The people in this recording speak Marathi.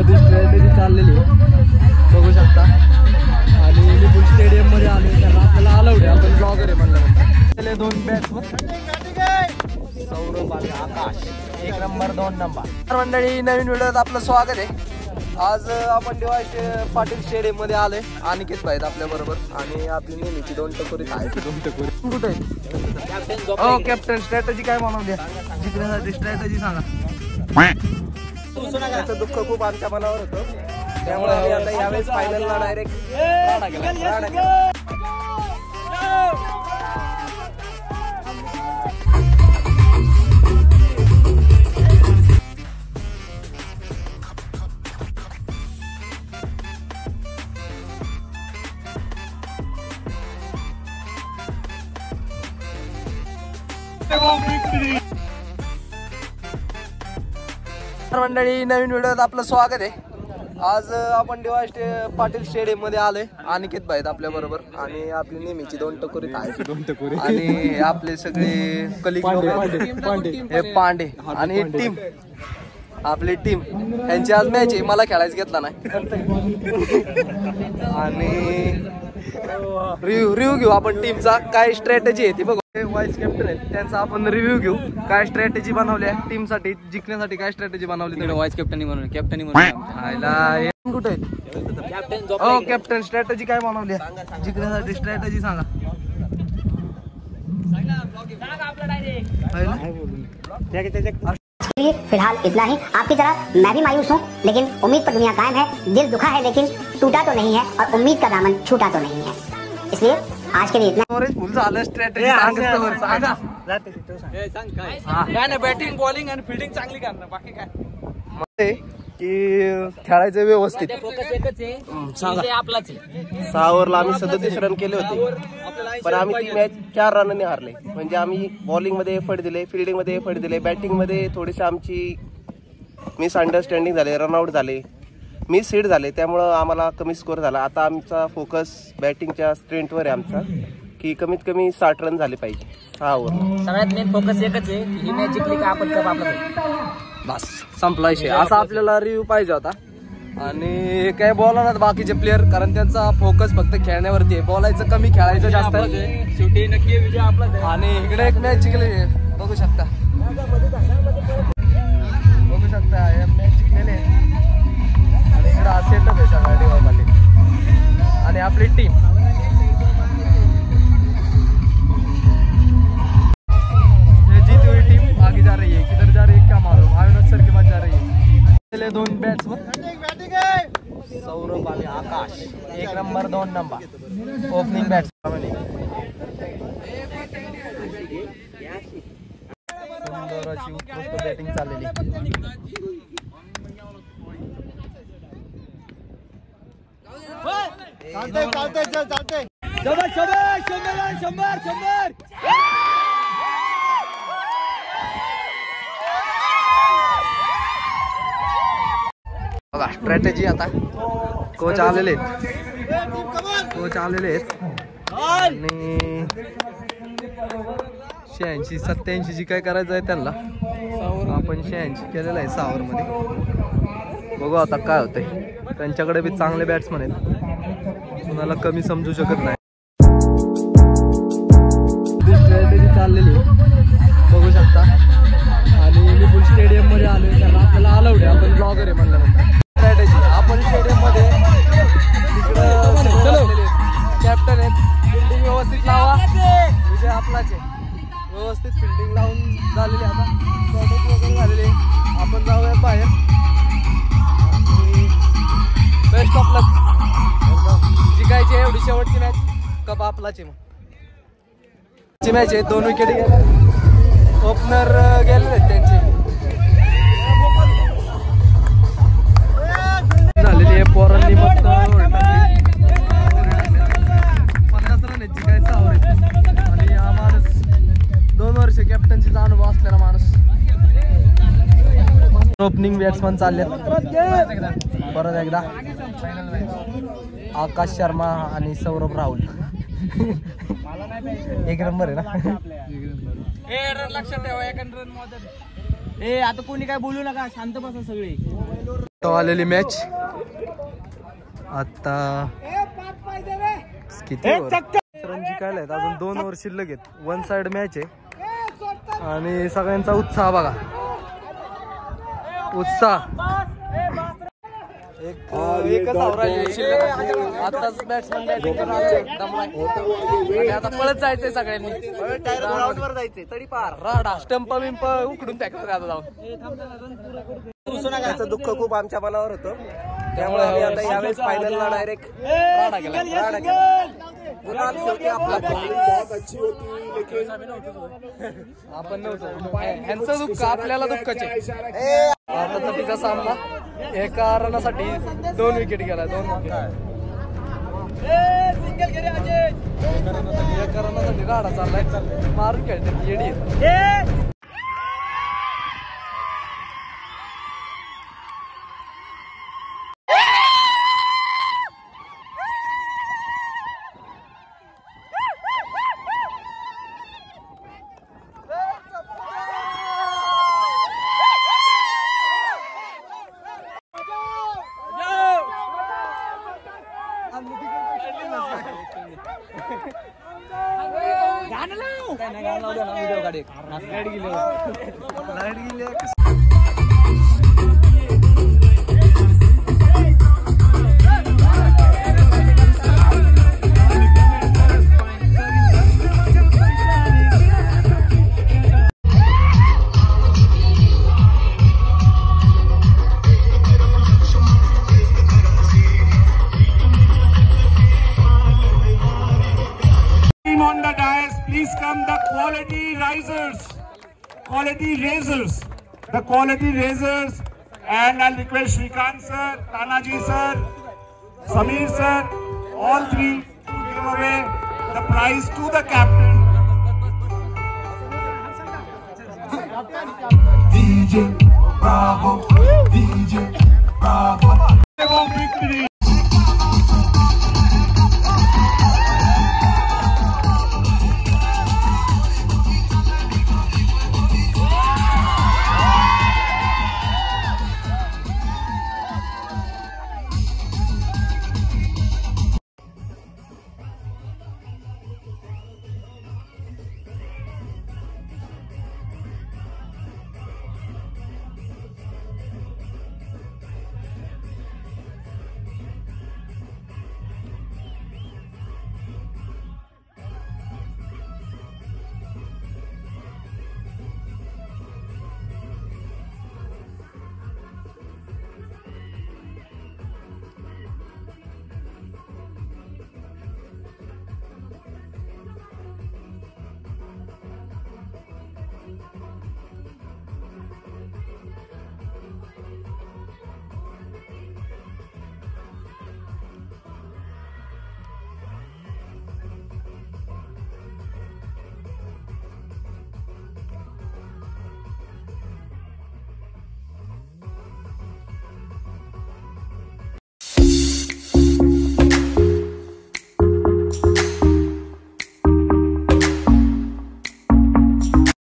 मध्ये स्ट्रॅटेजी चाललेली बघू शकता। आणि लिपुल स्टेडियम मध्ये आलो कारण आपल्याला अलाउड आहे, आपण ब्लॉगर आहे म्हणलं। दोन बॅट्समन सौरभ आणि आकाश, एक नंबर 2 नंबर। मंडळी नवीन व्हिडिओत आपलं स्वागत आहे। आज आपण DY पाटील स्टेडियम मध्ये आलोय। अनिकेत भाई आपल्या बरोबर आणि आपली नेहमीची 2 टकोरी आहे। 2 टकोरी कुठे आहे? हो कॅप्टन, स्ट्रॅटेजी काय बनवली जिंकण्यासाठी? स्ट्रॅटेजी सांगा। त्याचं दुःख खूप आमच्या मनावर होतं, त्यामुळे आम्ही आता यावेळेस फायनलला डायरेक्ट राडा केला। मंडळी नवीन व्हिडिओत आपलं स्वागत आहे। आज आपण DY पाटील स्टेडियम मध्ये आलोय। अनिकेत भाई आपल्या बरोबर आणि आपली नेहमीची 2 टकोरी आहे। 2 टकोरी आणि आपले सगळे कलिग हे पांडे आणि टीम, आपली टीम यांची आज मॅच आहे। मला खेळायचं घेतला नाही आणि रिव्ह्यू घेऊ आपण टीमचा, काय स्ट्रॅटेजी आहे ती बघू। वाईस कॅप्टन आहेत, त्यांचा आपण रिव्ह्यू घेऊ। काय स्ट्रॅटेजी बनवली आहे टीम साठी जिंकण्यासाठी, काय स्ट्रॅटेजी बनवली? तुम्ही वाईस कॅप्टन बनवली, कॅप्टन कुठे आहेत? हो कॅप्टन, स्ट्रॅटेजी काय बनवली आहे जिंकण्यासाठी? स्ट्रॅटेजी सांगा। फिलहाल इतना ही। आपकी तरह मैं भी मायूस हूँ, लेकिन उम्मीद पर दुनिया कायम है। दिल दुखा है लेकिन टूटा तो नहीं है, और उम्मीद का दामन छूटा तो नहीं है। इसलिए आज के लिए इतना। फुल झालं स्ट्रॅटेजी सांगा। बॅटिंग बॉलिंग आणि फिल्डिंग चांगली करणार, बाकी काय की खेळायचं व्यवस्थित। 6 ओव्हरला आम्ही 37 रन केले होते, पण आम्ही ती मॅच 4 रनांनी हारले। म्हणजे आम्ही बॉलिंग मध्ये एफर्ट दिले, फिल्डिंग मध्ये एफर्ट दिले, बॅटिंग मध्ये थोडीशी आमची मिसअंडरस्टँडिंग झाले, रनआउट झाले, मिस हिट झाले, त्यामुळं आम्हाला कमी स्कोर झाला। आता आमचा फोकस बॅटिंगच्या स्ट्रेंथवर आहे आमचा, की कमीत कमी 60 रन झाले पाहिजे 6 ओव्हर। सगळ्यात मेन फोकस एकच आहे, ही मॅच जिंकली का आपण कप आपला बस संपला विषय। असा आपल्याला रिव्ह्यू पाहिजे होता। आणि काय बोलणार बाकीचे प्लेयर, कारण त्यांचा फोकस फक्त खेळण्यावरती आहे, बोलायचं कमी, खेळायचं जास्त। शेवटी नक्की विजय आपला। आणि इकडे एक मॅच जिंकली बघू शकता, मॅच जिंकलेले आणि इकडे हा सेटअप आहे सगळा DY पाटील आणि आपली टीम। जीती हुई टीम आगे जा रही है, किधर जा रही है क्या मालूम, आविनाश सर के बाद जा रही है। पहले 2 बॅट्समन सौरभ आणि आकाश, एक नंबर 2 नंबर ओपनिंग बॅट्समन। सुंदर अशी उत्कृष्ट बॅटिंग चाललेली। चालते बघा स्ट्रॅटेजी। आता कोच आलेले आहेत, आणि 86-87 जी काय करायचं आहे त्यांना, आपण 86 केलेलं आहे 6 ओव्हर मध्ये। बघू आता काय होतंय। त्यांच्याकडे बी चांगले बॅट्समन आहेत, कुणाला कमी समजू शकत नाही। स्ट्रॅटेजी चाललेली बघू शकता आणि लिपुल स्टेडियम मध्ये आलोय कारण आपल्याला अलाउड आहे, आपण ब्लॉगर आहे म्हणलं। स्ट्रॅटेजी आपण स्टेडियम मध्ये कॅप्टन आहेत, फिल्डिंग व्यवस्थित लावा, विजय आपलाच आहे। व्यवस्थित फिल्डिंग लावून झालेली, आता स्ट्रॅटेजी वगैरे झालेली, आपण जाऊया बाहेर। बेस्ट ऑफ लक, जिंकायची एवढी शेवटची मॅच, कप आपलाच आहे। मग मॅच आहे, 2 विकेट गेले, ओपनर गेलेले आहेत त्यांचे झालेली आहे। पोरांनी मग 50 रन आहेत, जिंकायचा आणि हा माणूस 2 वर्ष कॅप्टन्सीचा अनुभव असलेला माणूस। ओपनिंग बॅट्समन चालले परत एकदा, आकाश शर्मा आणि सौरभ राहुल। एक नंबर आहे ना। लक्षात ठेवा, 1 रन आता कोणी काय बोलू नका, शांत बसा सगळे। आलेली मॅच आता किती रन जिंकायला आहेत, अजून 2 ओव्हर शिल्लक आहेत. 1 साइड मॅच आहे आणि सगळ्यांचा उत्साह बघा, उत्साह. एकच ओव्हर राहिली शिल्लक. आताच बॅट्समन बॅटिंग करून आले. आता पळत जायचंय सगळ्यांनी, ग्राउंडवर जायचंय तडी पार राडा स्टंप बिंप उकडून टाकला आता जाऊन. त्याचं दुःख खूप आमच्या मनावर होतं, त्यामुळे आम्ही आता यावेळेस फायनलला डायरेक्ट राडा गेला. गुलाल शेवटी आपला. आपण नव्हतो, यांचं दुःख आपल्याला दुःखाचे. आता तर तिचा सामना एका रनासाठी 2 विकेट गेला. 2 एका रनासाठी राडा चाललाय, मारून खेळते येडी. On the dais, please come the quality raisers, the quality raisers, and I'll request Shrikant sir, Tanaji sir, Samir sir, all three to give away the prize to the captain. DJ Bravo, DJ